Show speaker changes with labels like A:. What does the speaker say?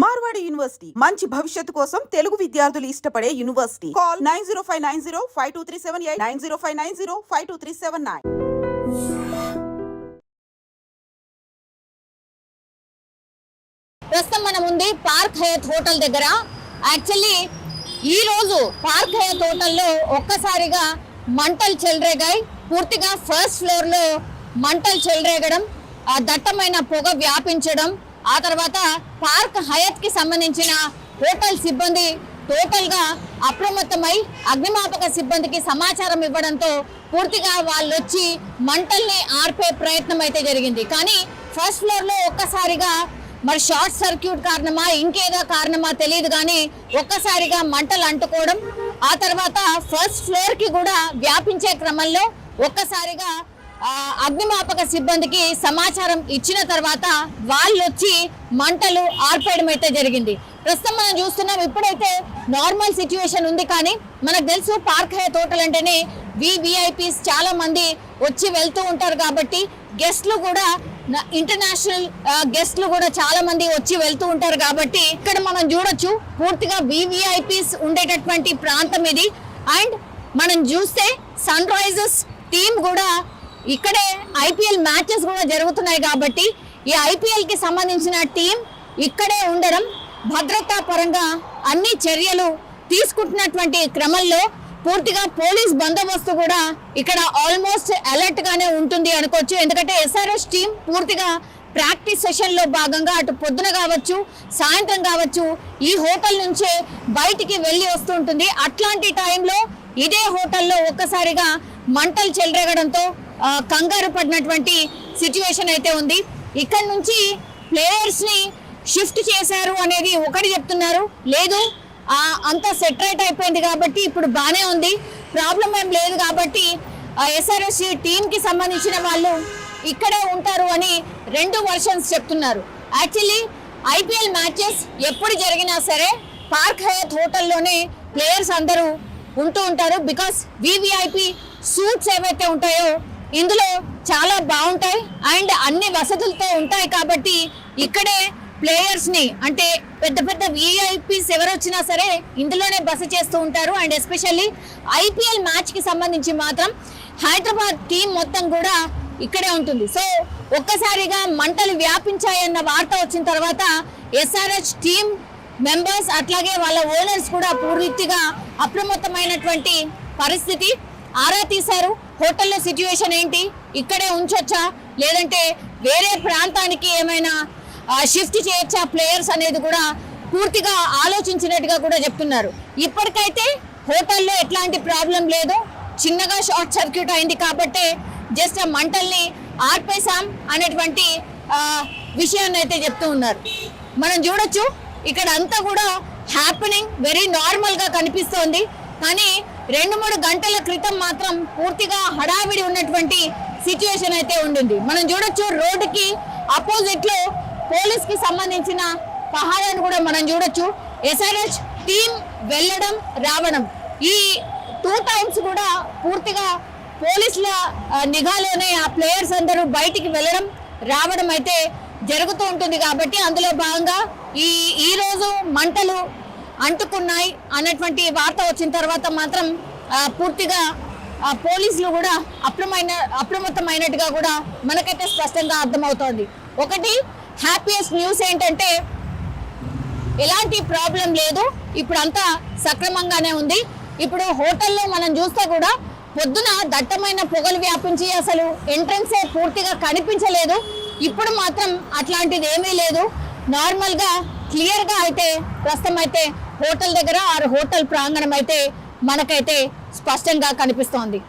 A: Marwadi university మంచి భవిష్యత్తు కోసం తెలుగు విద్యార్థులు ఇష్టపడే యూనివర్సిటీ. కాల్ 9059052378 9059052379.
B: ప్రస్తుతం మనం ఉంది పార్క్ హయత్ హోటల్ దగ్గర. యాక్చువల్లీ ఈ రోజు పార్క్ హయత్ హోటల్లో ఒక్కసారిగా మంటలు చెలరేగాయి. పూర్తిగా ఫస్ట్ ఫ్లోర్ లో మంటలు చెలరేగడం, ఆ దట్టమైన పొగ వ్యాపించడం, ఆ తర్వాత పార్క్ హయత్ కి సంబంధించిన హోటల్ సిబ్బంది టోటల్ గా అప్రమత్తమై అగ్నిమాపక సిబ్బందికి సమాచారం ఇవ్వడంతో పూర్తిగా వాళ్ళు వచ్చి మంటల్ని ఆర్పే ప్రయత్నం అయితే జరిగింది. కానీ ఫస్ట్ ఫ్లోర్ లో ఒక్కసారిగా మరి షార్ట్ సర్క్యూట్ కారణమా ఇంకేదో కారణమా తెలియదు కానీ ఒక్కసారిగా మంటలు అంటుకోవడం, ఆ తర్వాత ఫస్ట్ ఫ్లోర్ కి కూడా వ్యాపించే క్రమంలో ఒక్కసారిగా అగ్నిమాపక సిబ్బందికి సమాచారం ఇచ్చిన తర్వాత వాళ్ళు వచ్చి మంటలు ఆర్పేయడం అయితే జరిగింది. ప్రస్తుతం మనం చూస్తున్నాం ఇప్పుడైతే నార్మల్ సిచ్యువేషన్ ఉంది. కానీ మనకు తెలుసు పార్క్ హయత్ హోటల్ అంటేనే విఐపీస్ చాలా మంది వచ్చి వెళ్తూ ఉంటారు కాబట్టి గెస్ట్లు కూడా ఇంటర్నేషనల్ గెస్ట్లు కూడా చాలా మంది వచ్చి వెళ్తూ ఉంటారు కాబట్టి ఇక్కడ మనం చూడొచ్చు పూర్తిగా విఐపీస్ ఉండేటటువంటి ప్రాంతం ఇది. అండ్ మనం చూస్తే సన్ రైజర్స్ టీం కూడా ఇక్కడే ఐపీఎల్ మ్యాచెస్ కూడా జరుగుతున్నాయి కాబట్టి ఈ ఐపీఎల్ కి సంబంధించిన టీం ఇక్కడే ఉండడం, భద్రతా పరంగా అన్ని చర్యలు తీసుకుంటున్నటువంటి క్రమంలో పూర్తిగా పోలీస్ బందోబస్తు కూడా ఇక్కడ ఆల్మోస్ట్ అలర్ట్ గానే ఉంటుంది అనుకోవచ్చు. ఎందుకంటే ఎస్ఆర్ఎస్ టీం పూర్తిగా ప్రాక్టీస్ సెషన్ లో భాగంగా అటు పొద్దున కావచ్చు సాయంత్రం కావచ్చు ఈ హోటల్ నుంచే బయటికి వెళ్ళి వస్తూ ఉంటుంది. అట్లాంటి టైంలో ఇదే హోటల్లో ఒక్కసారిగా మంటలు చెలరేగడంతో కంగారు పడినటువంటి సిచ్యువేషన్ అయితే ఉంది. ఇక్కడ నుంచి ప్లేయర్స్ ని షిఫ్ట్ చేశారు అనేది ఒకటి చెప్తున్నారు, లేదు అంతా సెటరేట్ అయిపోయింది కాబట్టి ఇప్పుడు బానే ఉంది, ప్రాబ్లం ఏం లేదు కాబట్టి ఎస్ఆర్ఎస్ టీమ్ కి సంబంధించిన వాళ్ళు ఇక్కడే ఉంటారు అని రెండు వర్షన్స్ చెప్తున్నారు. యాక్చువల్లీ ఐపీఎల్ మ్యాచెస్ ఎప్పుడు జరిగినా సరే పార్క్ హయత్ హోటల్లోనే ప్లేయర్స్ అందరూ ఉంటూ ఉంటారు. బికాస్ వివిఐపి సూట్స్ ఏవైతే ఉంటాయో ఇందులో చాలా బాగుంటాయి అండ్ అన్ని వసతులతో ఉంటాయి కాబట్టి ఇక్కడే ప్లేయర్స్ ని అంటే పెద్ద పెద్ద విఐపీస్ ఎవరు వచ్చినా సరే ఇందులోనే బస చేస్తూ ఉంటారు. అండ్ ఎస్పెషల్లీ ఐపీఎల్ మ్యాచ్ కి సంబంధించి మాత్రం హైదరాబాద్ టీం మొత్తం కూడా ఇక్కడే ఉంటుంది. సో ఒక్కసారిగా మంటలు వ్యాపించాయన్న వార్త వచ్చిన తర్వాత ఎస్ఆర్హెచ్ టీం మెంబర్స్ అట్లాగే వాళ్ళ ఓనర్స్ కూడా పూర్తిగా అప్రమత్తమైనటువంటి పరిస్థితి. ఆరా తీశారు హోటల్లో సిచ్యువేషన్ ఏంటి, ఇక్కడే ఉంచొచ్చా లేదంటే వేరే ప్రాంతానికి ఏమైనా షిఫ్ట్ చేయొచ్చా ప్లేయర్స్ అనేది కూడా పూర్తిగా ఆలోచించినట్టుగా కూడా చెప్తున్నారు. ఇప్పటికైతే హోటల్లో ఎట్లాంటి ప్రాబ్లం లేదు, చిన్నగా షార్ట్ సర్క్యూట్ అయింది కాబట్టి జస్ట్ ఆ మంటల్ని ఆర్పేశాం అనేటువంటి విషయాన్ని అయితే చెప్తూ ఉన్నారు. మనం చూడొచ్చు ఇక్కడ అంతా కూడా హ్యాపెనింగ్ వెరీ నార్మల్ గా కనిపిస్తోంది. కానీ 2-3 గంటల క్రితం మాత్రం పూర్తిగా హడావిడి ఉన్నటువంటి సిచ్యువేషన్ అయితే ఉండింది. మనం చూడొచ్చు రోడ్డుకి అపోజిట్ లో పోలీస్ కి సంబంధించిన పహారాన్ని కూడా మనం చూడొచ్చు. ఎస్ఆర్హెచ్ టీం వెళ్ళడం రావడం ఈ 2 టైమ్స్ కూడా పూర్తిగా పోలీసుల నిఘాలోనే ఆ ప్లేయర్స్ అందరూ బయటికి వెళ్ళడం రావడం అయితే జరుగుతూ ఉంటుంది. కాబట్టి అందులో భాగంగా ఈ రోజు మంటలు అంటుకున్నాయి అన్నటువంటి వార్త వచ్చిన తర్వాత మాత్రం పూర్తిగా పోలీసులు కూడా అప్రమత్తమైనట్టుగా కూడా మనకైతే స్పష్టంగా అర్థమవుతోంది. ఒకటి హ్యాపీయెస్ట్ న్యూస్ ఏంటంటే ఎలాంటి ప్రాబ్లం లేదు, ఇప్పుడు అంతా సక్రమంగానే ఉంది. ఇప్పుడు హోటల్లో మనం చూస్తే కూడా పొద్దున దట్టమైన పొగలు వ్యాపించి అసలు ఎంట్రన్సే పూర్తిగా కనిపించలేదు. ఇప్పుడు మాత్రం అట్లాంటిది ఏమీ లేదు, నార్మల్ గా క్లియర్ గా అయితే ప్రస్తుతం అయితే హోటల్ దగ్గర ఆ హోటల్ ప్రాంగణం అయితే మనకైతే స్పష్టంగా కనిపిస్తోంది.